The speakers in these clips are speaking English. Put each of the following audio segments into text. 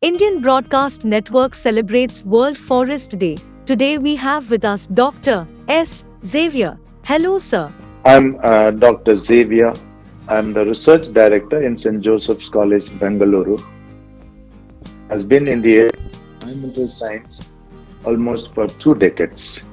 Indian Broadcast Network celebrates World Forest Day. Today we have with us Dr. S. Xavier. Hello, sir. I'm Dr. Xavier. I'm the research director in St. Joseph's College, Bengaluru. Has been in the area of environmental science almost for 2 decades.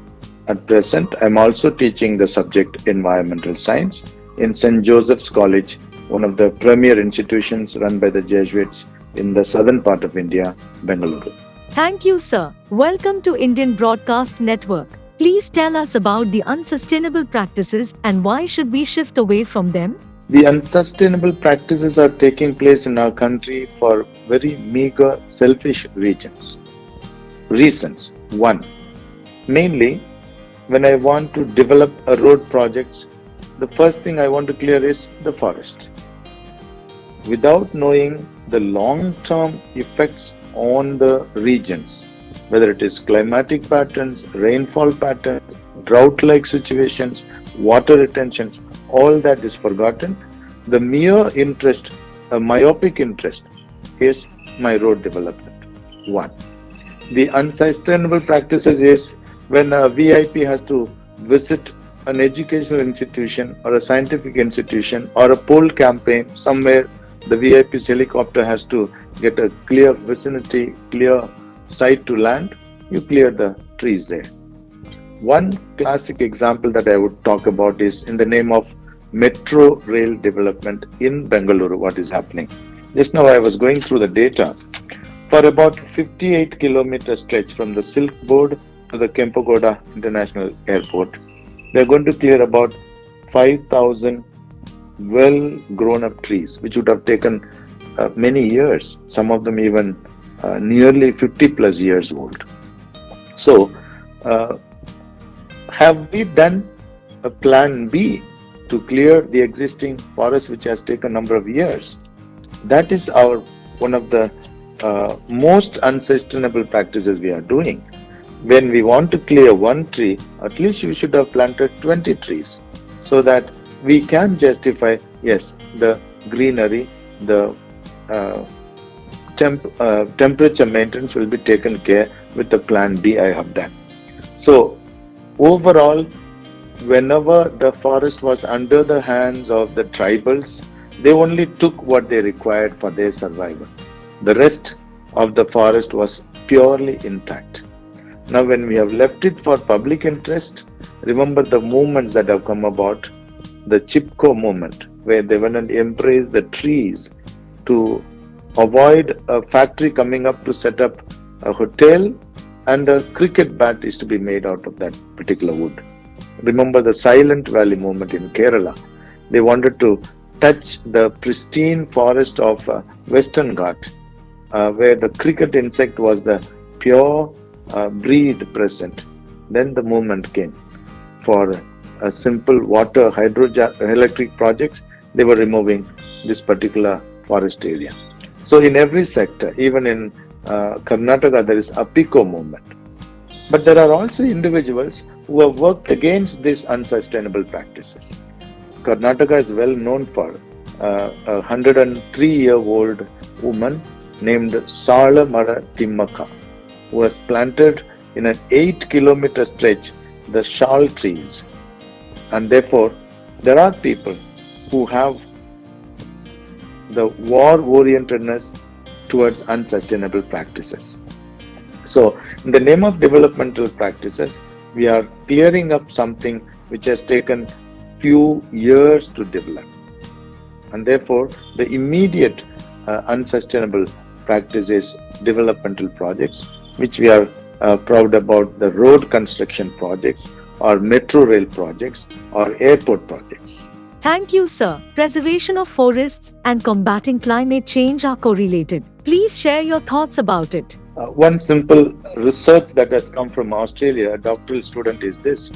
At present, I'm also teaching the subject environmental science in St. Joseph's College, one of the premier institutions run by the Jesuits in the southern part of India, Bengaluru. Thank you, sir. Welcome to Indian Broadcast Network. Please tell us about the unsustainable practices and why should we shift away from them? The unsustainable practices are taking place in our country for very meager, selfish reasons. 1. Mainly, when I want to develop a road project, the first thing I want to clear is the forest. Without knowing the long-term effects on the regions, whether it is climatic patterns, rainfall patterns, drought-like situations, water retentions, all that is forgotten. The mere interest, a myopic interest, is my road development. 1. The unsustainable practices is when a VIP has to visit an educational institution or a scientific institution or a poll campaign somewhere. The VIP's helicopter has to get a clear vicinity, clear site to land. You clear the trees there. One classic example that I would talk about is in the name of metro rail development in Bengaluru, what is happening. Just now I was going through the data. For about 58 kilometer stretch from the Silk Board to the Kempegoda International Airport, they are going to clear about 5,000 well grown up trees, which would have taken many years, some of them even nearly 50 plus years old. So, have we done a plan B to clear the existing forest, which has taken a number of years? That is one of the most unsustainable practices we are doing. When we want to clear one tree, at least you should have planted 20 trees so that we can justify, yes, the greenery, the temperature maintenance will be taken care with the plan B I have done. So overall, whenever the forest was under the hands of the tribals, they only took what they required for their survival. The rest of the forest was purely intact. Now when we have left it for public interest, remember the movements that have come about. The Chipko movement, where they went and embraced the trees to avoid a factory coming up to set up a hotel, and a cricket bat is to be made out of that particular wood. Remember the Silent Valley movement in Kerala. They wanted to touch the pristine forest of Western Ghat, where the cricket insect was the pure breed present. Then the movement came for a simple water hydroelectric projects. They were removing this particular forest area. So in every sector, even in Karnataka, there is Apiko movement. But there are also individuals who have worked against these unsustainable practices. Karnataka is well known for a 103-year-old woman named Salamara Timmaka, who has planted in an 8-kilometer stretch the shal trees. And therefore, there are people who have the war-orientedness towards unsustainable practices. So, in the name of developmental practices, we are clearing up something which has taken few years to develop. And therefore, the immediate unsustainable practice is developmental projects, which we are proud about, the road construction projects, or metro rail projects, or airport projects. Thank you, sir. Preservation of forests and combating climate change are correlated. Please share your thoughts about it. One simple research that has come from Australia, a doctoral student, is this.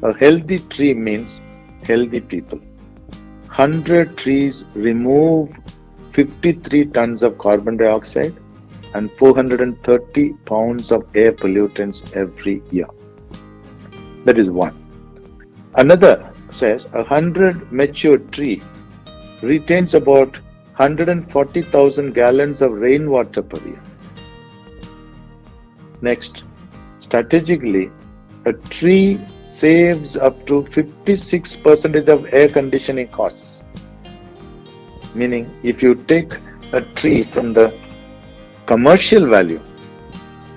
A healthy tree means healthy people. 100 trees remove 53 tons of carbon dioxide and 430 pounds of air pollutants every year. That is one. Another says 100 mature tree retains about 140,000 gallons of rainwater per year. Next, strategically, a tree saves up to 56% of air conditioning costs. Meaning, if you take a tree from the commercial value,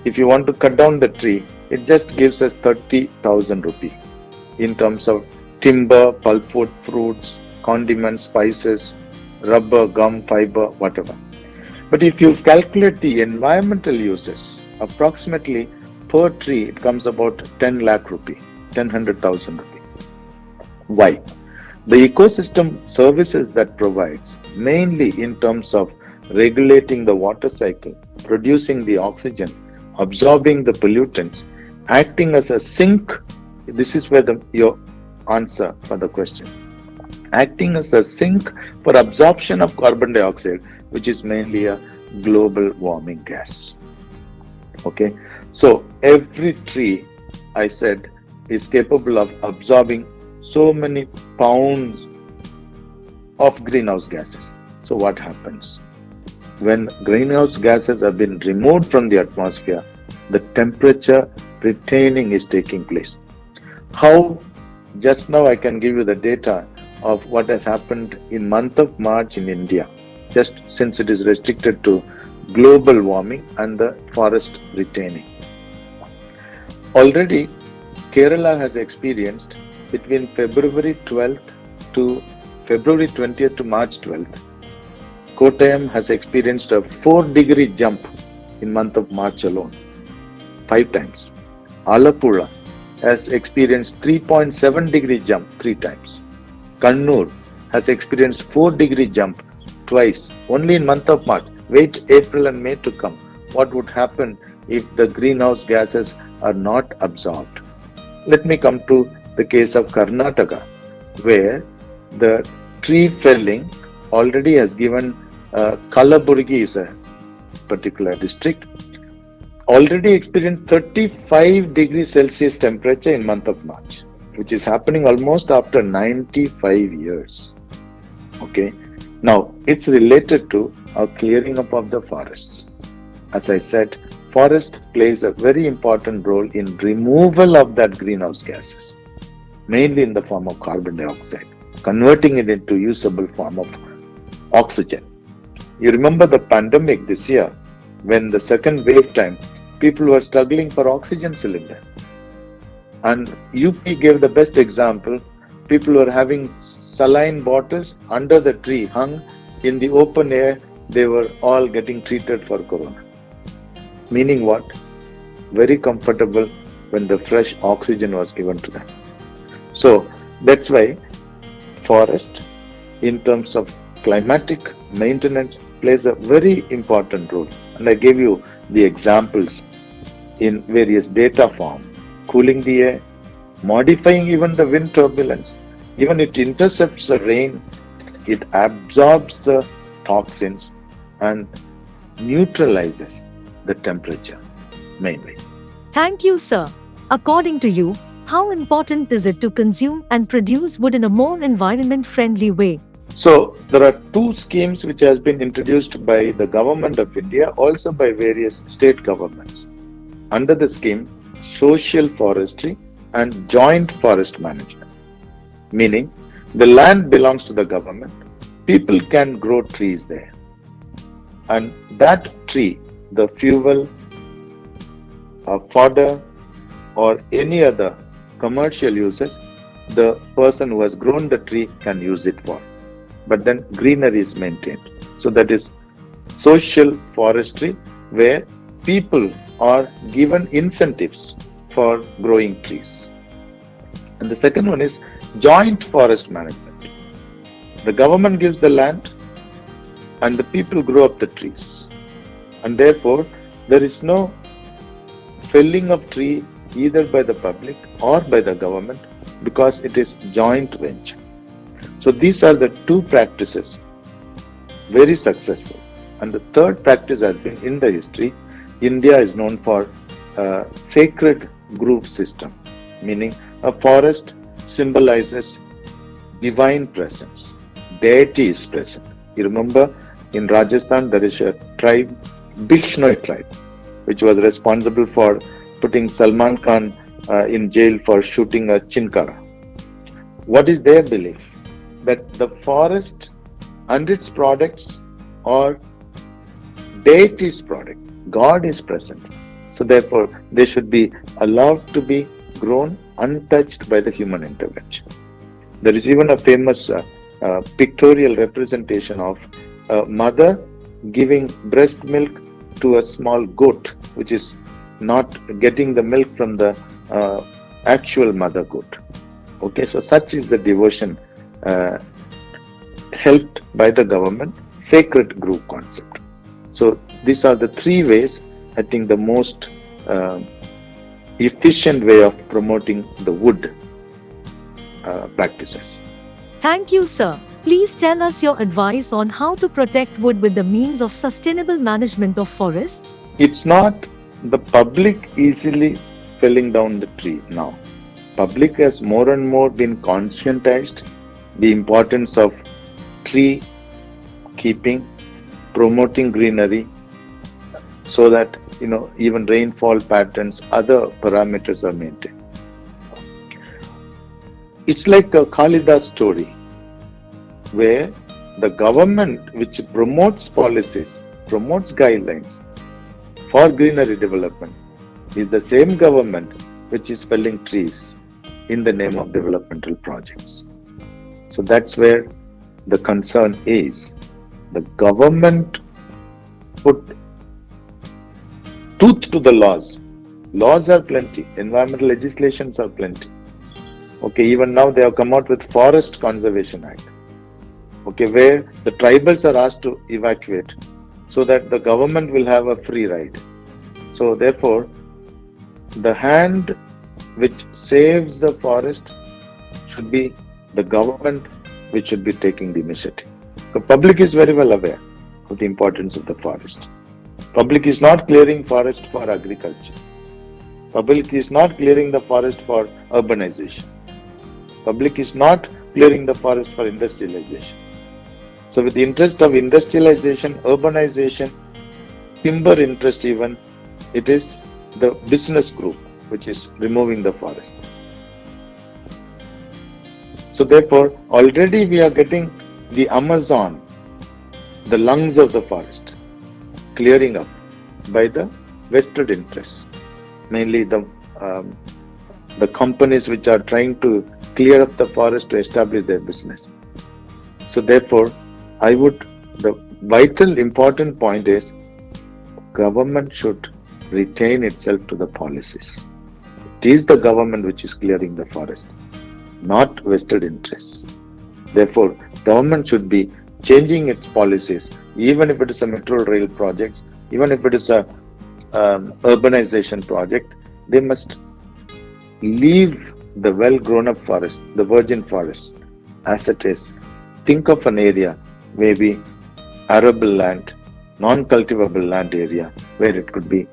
if you want to cut down the tree, it just gives us 30,000 rupee in terms of timber, pulpwood, fruits, condiments, spices, rubber, gum, fiber, whatever. But if you calculate the environmental uses, approximately per tree, it comes about 10 lakh rupee, 10,000 rupee. Why? The ecosystem services that provides, mainly in terms of regulating the water cycle, producing the oxygen, absorbing the pollutants, acting as a sink. This is where your answer for the question. Acting as a sink for absorption of carbon dioxide, which is mainly a global warming gas. Okay, so every tree, I said, is capable of absorbing so many pounds of greenhouse gases. So what happens? When greenhouse gases have been removed from the atmosphere, the temperature retaining is taking place. How? Just now I can give you the data of what has happened in month of March in India, just since it is restricted to global warming and the forest retaining. Already, Kerala has experienced between February 12th to February 20th to March 12th. Kottayam has experienced a 4-degree jump in month of March alone, 5 times. Alappuzha has experienced 3.7-degree jump 3 times. Kannur has experienced 4-degree jump twice, only in month of March. Wait April and May to come. What would happen if the greenhouse gases are not absorbed? Let me come to the case of Karnataka, where the tree felling already has given Kalaburgi is a particular district, already experienced 35 degrees Celsius temperature in month of March, which is happening almost after 95 years. Okay, now it's related to our clearing up of the forests. As I said, forest plays a very important role in removal of that greenhouse gases, mainly in the form of carbon dioxide, converting it into usable form of oxygen. You remember the pandemic this year, when the second wave time, people were struggling for oxygen cylinder. And UP gave the best example. People were having saline bottles under the tree, hung in the open air. They were all getting treated for corona. Meaning what? Very comfortable when the fresh oxygen was given to them. So that's why forest, in terms of climatic maintenance, plays a very important role. And I gave you the examples in various data form. Cooling the air, modifying even the wind turbulence. Even it intercepts the rain, it absorbs the toxins and neutralizes the temperature mainly. Thank you, sir. According to you, how important is it to consume and produce wood in a more environment-friendly way? So there are 2 schemes which has been introduced by the government of India, also by various state governments. Under the scheme, social forestry and joint forest management, meaning the land belongs to the government, people can grow trees there, and that tree, the fuel, fodder or any other commercial uses, the person who has grown the tree can use it for. But then greenery is maintained. So that is social forestry, where people are given incentives for growing trees. And the second one is joint forest management. The government gives the land and the people grow up the trees. And therefore, there is no felling of tree either by the public or by the government, because it is joint venture. So these are the 2 practices, very successful. And the third practice has been, in the history, India is known for a sacred grove system, meaning a forest symbolizes divine presence. Deity is present. You remember in Rajasthan there is a tribe, Bishnoi tribe. which was responsible for putting Salman Khan in jail for shooting a chinkara. What is their belief? That the forest and its products are deity's product. God is present. So therefore, they should be allowed to be grown untouched by the human intervention. There is even a famous pictorial representation of a mother giving breast milk to a small goat, which is not getting the milk from the actual mother goat. Okay, so such is the devotion helped by the government, sacred group concept. So these are the three ways, I think, the most efficient way of promoting the wood practices. Thank you, sir. Please tell us your advice on how to protect wood with the means of sustainable management of forests. It's not the public easily felling down the tree now. Public has more and more been conscientized the importance of tree keeping, promoting greenery, so that even rainfall patterns, other parameters are maintained. It's like a Kalidas story, where the government, which promotes policies, promotes guidelines for greenery development, is the same government which is felling trees in the name of developmental projects. So that's where the concern is. The government put tooth to the laws. Laws are plenty, environmental legislations are plenty. Okay, even now they have come out with Forest Conservation Act. Okay, where the tribals are asked to evacuate so that the government will have a free ride. So therefore, the hand which saves the forest should be the government which should be taking the initiative. The public is very well aware of the importance of the forest. Public is not clearing forest for agriculture. Public is not clearing the forest for urbanization. Public is not clearing the forest for industrialization. So with the interest of industrialization, urbanization, timber interest even, it is the business group which is removing the forest. So therefore, already we are getting the Amazon, the lungs of the forest, clearing up by the vested interests, mainly the companies which are trying to clear up the forest to establish their business. So therefore, the vital important point is government should retain itself to the policies. It is the government which is clearing the forest, not vested interests. Therefore, government should be changing its policies, even if it is a metro rail project, even if it is a urbanization project. They must leave the well grown up forest, the virgin forest, as it is. Think of an area, maybe arable land, non-cultivable land area, where it could be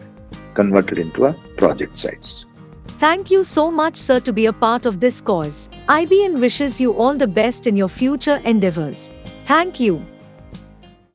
converted into a project sites. Thank you so much, sir, to be a part of this cause. IBN wishes you all the best in your future endeavors. Thank you.